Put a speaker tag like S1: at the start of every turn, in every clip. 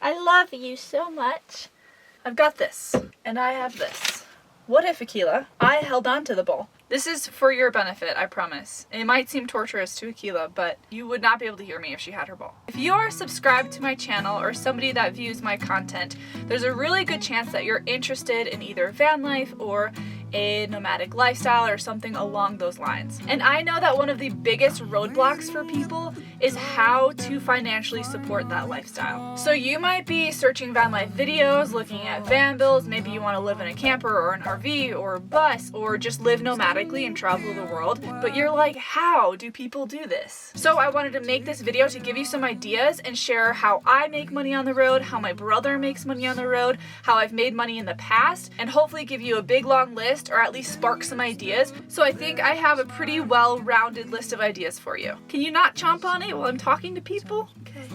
S1: I love you so much. I've got this, and I have this. What if, Akela, I held on to the ball? This is for your benefit, I promise. It might seem torturous to Akela, but you would not be able to hear me if she had her ball. If you are subscribed to my channel or somebody that views my content, there's a really good chance that you're interested in either van life or a nomadic lifestyle or something along those lines. And I know that one of the biggest roadblocks for people is how to financially support that lifestyle. So you might be searching van life videos, looking at van bills, maybe you want to live in a camper or an RV or a bus or just live nomadically and travel the world, but you're like, how do people do this? So I wanted to make this video to give you some ideas and share how I make money on the road, how my brother makes money on the road, how I've made money in the past, and hopefully give you a big long list or at least spark some ideas. So I think I have a pretty well-rounded list of ideas for you. Can you not chomp on it while I'm talking to people? Okay.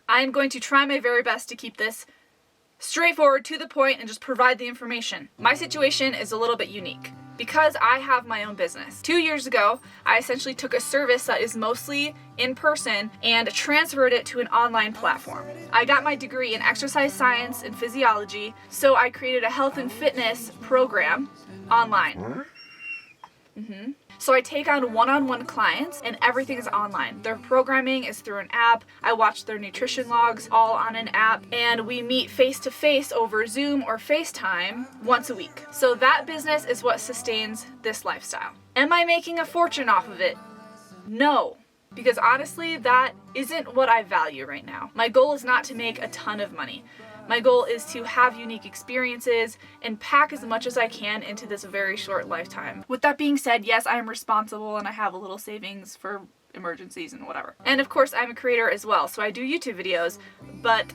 S1: I'm going to try my very best to keep this straightforward, to the point, and just provide the information. My situation is a little bit unique because I have my own business. 2 years ago, I essentially took a service that is mostly in person and transferred it to an online platform. I got my degree in exercise science and physiology, so I created a health and fitness program online. So I take on one-on-one clients and everything is online. Their programming is through an app. I watch their nutrition logs all on an app, and we meet face-to-face over Zoom or FaceTime once a week. So that business is what sustains this lifestyle. Am I making a fortune off of it? No. Because honestly, that isn't what I value right now. My goal is not to make a ton of money. My goal is to have unique experiences and pack as much as I can into this very short lifetime. With that being said, yes, I am responsible and I have a little savings for emergencies and whatever. And of course, I'm a creator as well, so I do YouTube videos, but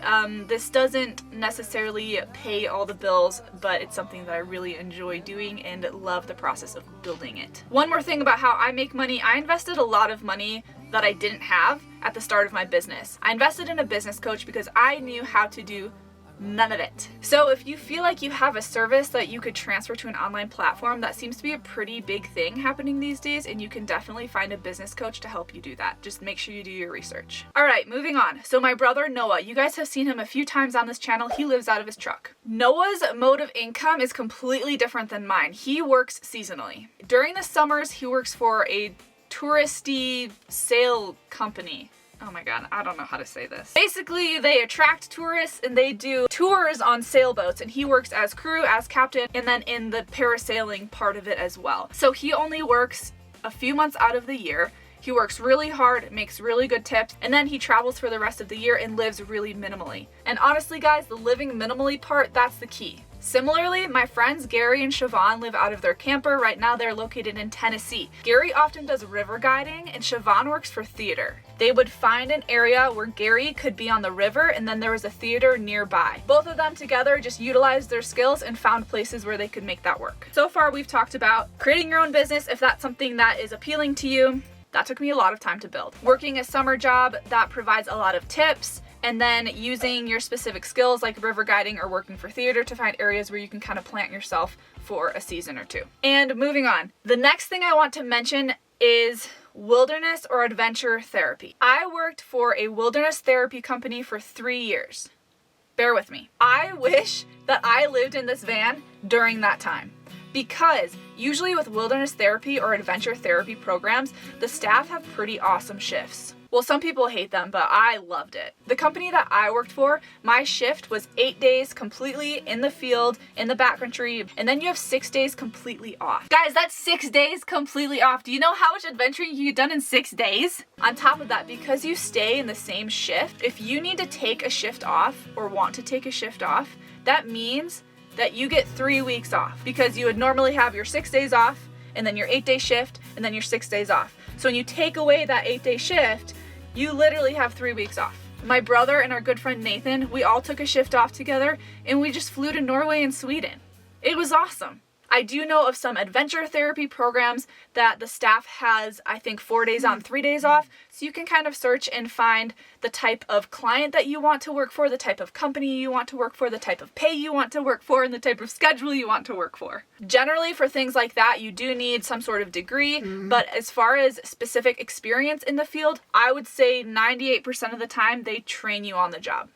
S1: this doesn't necessarily pay all the bills, but it's something that I really enjoy doing and love the process of building it. One more thing about how I make money, I invested a lot of money that I didn't have at the start of my business. I invested in a business coach because I knew how to do none of it. So if you feel like you have a service that you could transfer to an online platform, that seems to be a pretty big thing happening these days, and you can definitely find a business coach to help you do that. Just make sure you do your research. All right, moving on. So my brother Noah, you guys have seen him a few times on this channel. He lives out of his truck. Noah's mode of income is completely different than mine. He works seasonally. During the summers, he works for a touristy sail company. Oh my god, I don't know how to say this. Basically, they attract tourists and they do tours on sailboats, and he works as crew, as captain, and then in the parasailing part of it as well. So he only works a few months out of the year. He works really hard, makes really good tips, and then he travels for the rest of the year and lives really minimally. And honestly guys, the living minimally part, that's the key. Similarly, my friends Gary and Siobhan live out of their camper. Right now they're located in Tennessee. Gary often does river guiding and Siobhan works for theater. They would find an area where Gary could be on the river and then there was a theater nearby. Both of them together just utilized their skills and found places where they could make that work. So far we've talked about creating your own business if that's something that is appealing to you. That took me a lot of time to build. Working a summer job that provides a lot of tips, and then using your specific skills like river guiding or working for theater to find areas where you can kind of plant yourself for a season or two. And moving on, the next thing I want to mention is wilderness or adventure therapy. I worked for a wilderness therapy company for 3 years. Bear with me. I wish that I lived in this van during that time. Because usually with wilderness therapy or adventure therapy programs, the staff have pretty awesome shifts. Well, some people hate them, but I loved it. The company that I worked for, my shift was 8 days completely in the field, in the backcountry, and then you have 6 days completely off. Guys, that's 6 days completely off. Do you know how much adventuring you get done in 6 days? On top of that, because you stay in the same shift, if you need to take a shift off or want to take a shift off, that means that you get 3 weeks off because you would normally have your 6 days off and then your 8-day shift and then your 6 days off. So when you take away that 8-day shift, you literally have 3 weeks off. My brother and our good friend Nathan, we all took a shift off together and we just flew to Norway and Sweden. It was awesome. I do know of some adventure therapy programs that the staff has, I think, 4 days on, 3 days off. So you can kind of search and find the type of client that you want to work for, the type of company you want to work for, the type of pay you want to work for, and the type of schedule you want to work for. Generally, for things like that, you do need some sort of degree, but as far as specific experience in the field, I would say 98% of the time they train you on the job.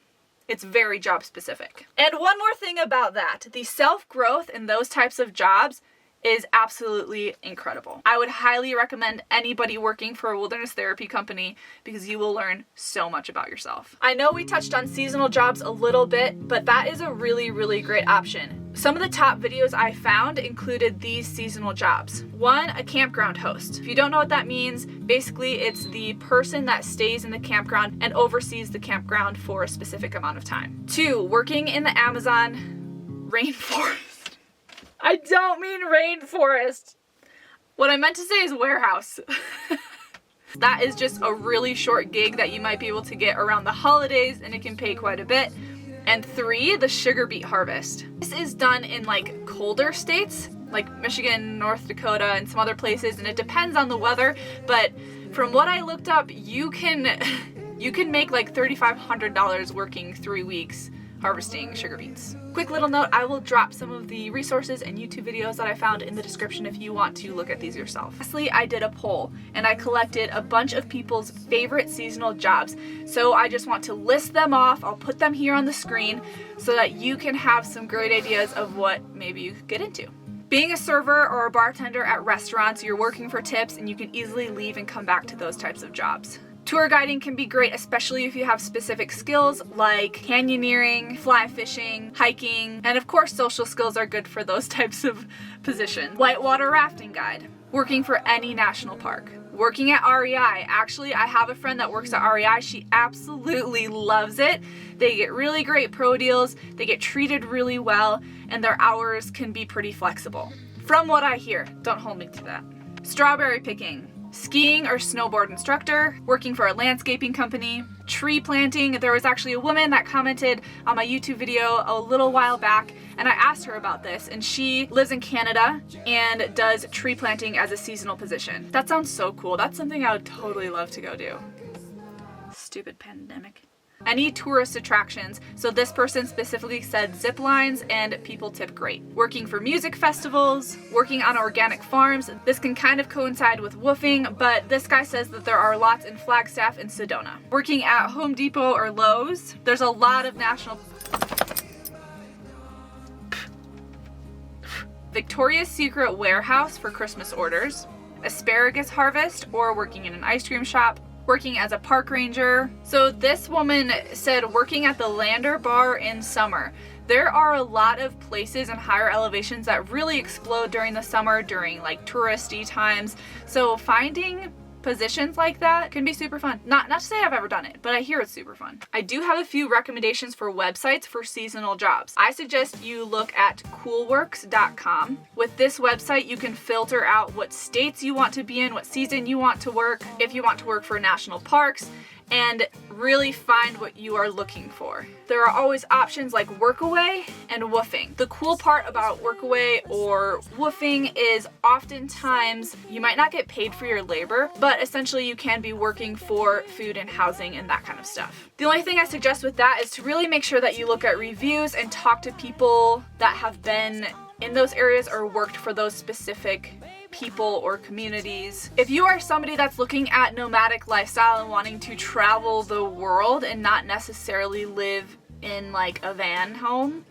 S1: It's very job specific. And one more thing about that, the self-growth in those types of jobs is absolutely incredible. I would highly recommend anybody working for a wilderness therapy company because you will learn so much about yourself. I know we touched on seasonal jobs a little bit, but that is a really, really great option. Some of the top videos I found included these seasonal jobs. 1, a campground host. If you don't know what that means, basically it's the person that stays in the campground and oversees the campground for a specific amount of time. 2, working in the Amazon rainforest. I don't mean rainforest. What I meant to say is warehouse. That is just a really short gig that you might be able to get around the holidays, and it can pay quite a bit. And 3, the sugar beet harvest. This is done in like colder states, like Michigan, North Dakota, and some other places, and it depends on the weather, but from what I looked up, you can make like $3,500 working 3 weeks harvesting sugar beets. Quick little note, I will drop some of the resources and YouTube videos that I found in the description if you want to look at these yourself. Lastly, I did a poll and I collected a bunch of people's favorite seasonal jobs. So I just want to list them off. I'll put them here on the screen so that you can have some great ideas of what maybe you could get into. Being a server or a bartender at restaurants, you're working for tips and you can easily leave and come back to those types of jobs. Tour guiding can be great, especially if you have specific skills like canyoneering, fly fishing, hiking, and of course social skills are good for those types of positions. Whitewater rafting guide, working for any national park. Working at REI. Actually, I have a friend that works at REI. She absolutely loves it. They get really great pro deals, they get treated really well, and their hours can be pretty flexible. From what I hear, don't hold me to that. Strawberry picking. Skiing or snowboard instructor, working for a landscaping company, tree planting. There was actually a woman that commented on my YouTube video a little while back and I asked her about this, and she lives in Canada and does tree planting as a seasonal position. That sounds so cool. That's something I would totally love to go do. Stupid pandemic. Any tourist attractions, so this person specifically said zip lines, and people tip great. Working for music festivals, working on organic farms. This can kind of coincide with woofing, but this guy says that there are lots in Flagstaff and Sedona. Working at Home Depot or Lowe's. There's a lot of national... Victoria's Secret warehouse for Christmas orders. Asparagus harvest, or working in an ice cream shop. Working as a park ranger. So this woman said working at the Lander Bar in summer. There are a lot of places in higher elevations that really explode during the summer, during like touristy times. So finding positions like that can be super fun. Not to say I've ever done it, but I hear it's super fun. I do have a few recommendations for websites for seasonal jobs. I suggest you look at coolworks.com. With this website, you can filter out what states you want to be in, what season you want to work, if you want to work for national parks, and really find what you are looking for. There are always options like workaway and woofing. The cool part about workaway or woofing is oftentimes you might not get paid for your labor, but essentially you can be working for food and housing and that kind of stuff. The only thing I suggest with that is to really make sure that you look at reviews and talk to people that have been in those areas or worked for those specific people or communities. If you are somebody that's looking at nomadic lifestyle and wanting to travel the world and not necessarily live in like a van home,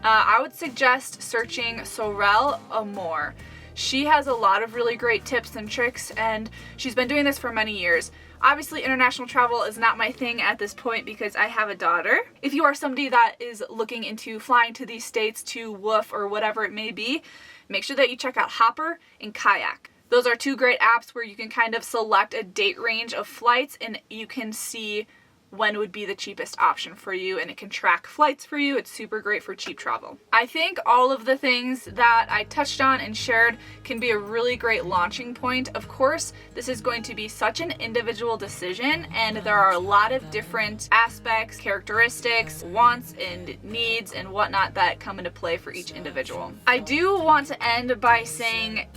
S1: I would suggest searching Sorelle Amore. She has a lot of really great tips and tricks, and she's been doing this for many years. Obviously, international travel is not my thing at this point because I have a daughter. If you are somebody that is looking into flying to these states to woof or whatever it may be, make sure that you check out Hopper and Kayak. Those are two great apps where you can kind of select a date range of flights and you can see when would be the cheapest option for you, and it can track flights for you. It's super great for cheap travel. I think all of the things that I touched on and shared can be a really great launching point. Of course, this is going to be such an individual decision, and there are a lot of different aspects, characteristics, wants and needs and whatnot that come into play for each individual. I do want to end by saying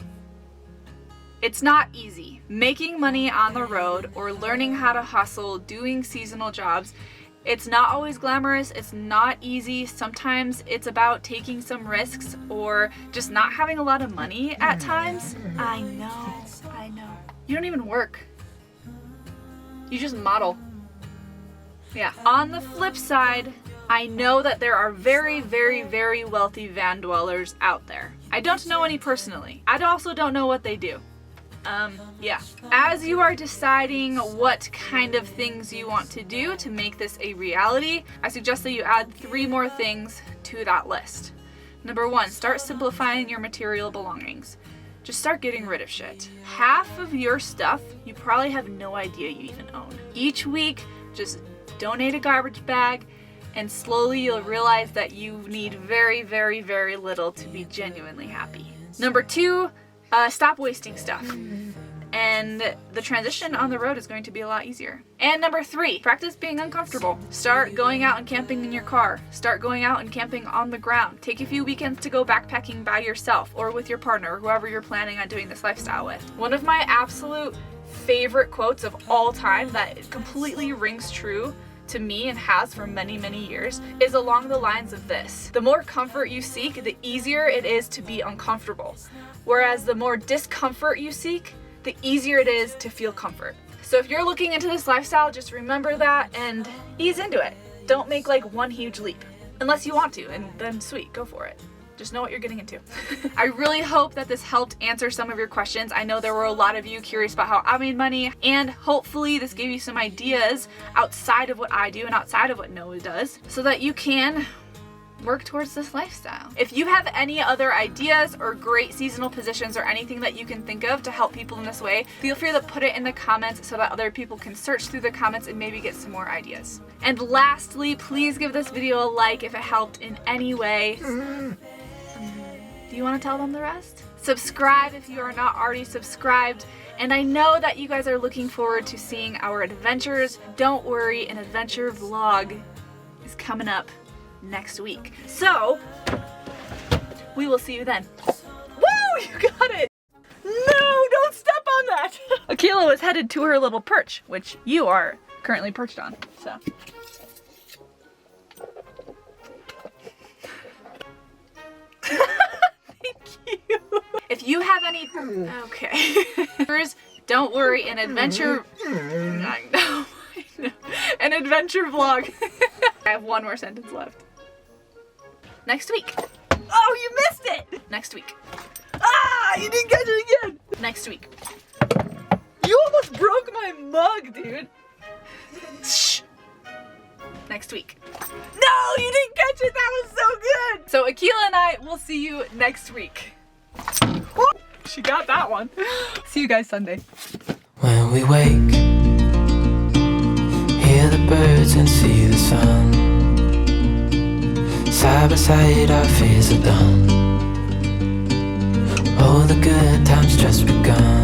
S1: it's not easy. Making money on the road or learning how to hustle, doing seasonal jobs, it's not always glamorous, it's not easy. Sometimes it's about taking some risks or just not having a lot of money at times. I know. You don't even work. You just model. Yeah. On the flip side, I know that there are very, very, very wealthy van dwellers out there. I don't know any personally. I also don't know what they do. Yeah. As you are deciding what kind of things you want to do to make this a reality, I suggest that you add 3 more things to that list. Number 1, start simplifying your material belongings. Just start getting rid of shit. Half of your stuff you probably have no idea you even own. Each week, just donate a garbage bag, and slowly you'll realize that you need very, very, very little to be genuinely happy. Number 2, stop wasting stuff. And the transition on the road is going to be a lot easier. And number 3, practice being uncomfortable. Start going out and camping in your car. Start going out and camping on the ground. Take a few weekends to go backpacking by yourself or with your partner or whoever you're planning on doing this lifestyle with. One of my absolute favorite quotes of all time that completely rings true to me and has for many, many years is along the lines of this: the more comfort you seek, the easier it is to be uncomfortable. Whereas the more discomfort you seek, the easier it is to feel comfort. So if you're looking into this lifestyle, just remember that and ease into it. Don't make like one huge leap. Unless you want to, and then sweet, go for it. Just know what you're getting into. I really hope that this helped answer some of your questions. I know there were a lot of you curious about how I made money, and hopefully this gave you some ideas outside of what I do and outside of what Noah does, so that you can work towards this lifestyle. If you have any other ideas or great seasonal positions or anything that you can think of to help people in this way, feel free to put it in the comments so that other people can search through the comments and maybe get some more ideas. And lastly, please give this video a like if it helped in any way. Do you want to tell them the rest? Subscribe if you are not already subscribed. And I know that you guys are looking forward to seeing our adventures. Don't worry, an adventure vlog is coming up next week. So, we will see you then. Woo! You got it! No, don't step on that! Akela was headed to her little perch, which you are currently perched on, so. Thank you. If you have any, okay. Don't worry, an adventure, I know. An adventure vlog. I have 1 more sentence left. Next week. Oh, you missed it! Next week. Ah, you didn't catch it again! Next week. You almost broke my mug, dude. Shh. Next week. No, you didn't catch it! That was so good! So Akela and I will see you next week. Woo! She got that one. See you guys Sunday.
S2: When we wake, hear the birds and see the sun. Side by side our fears are done. All the good times just begun.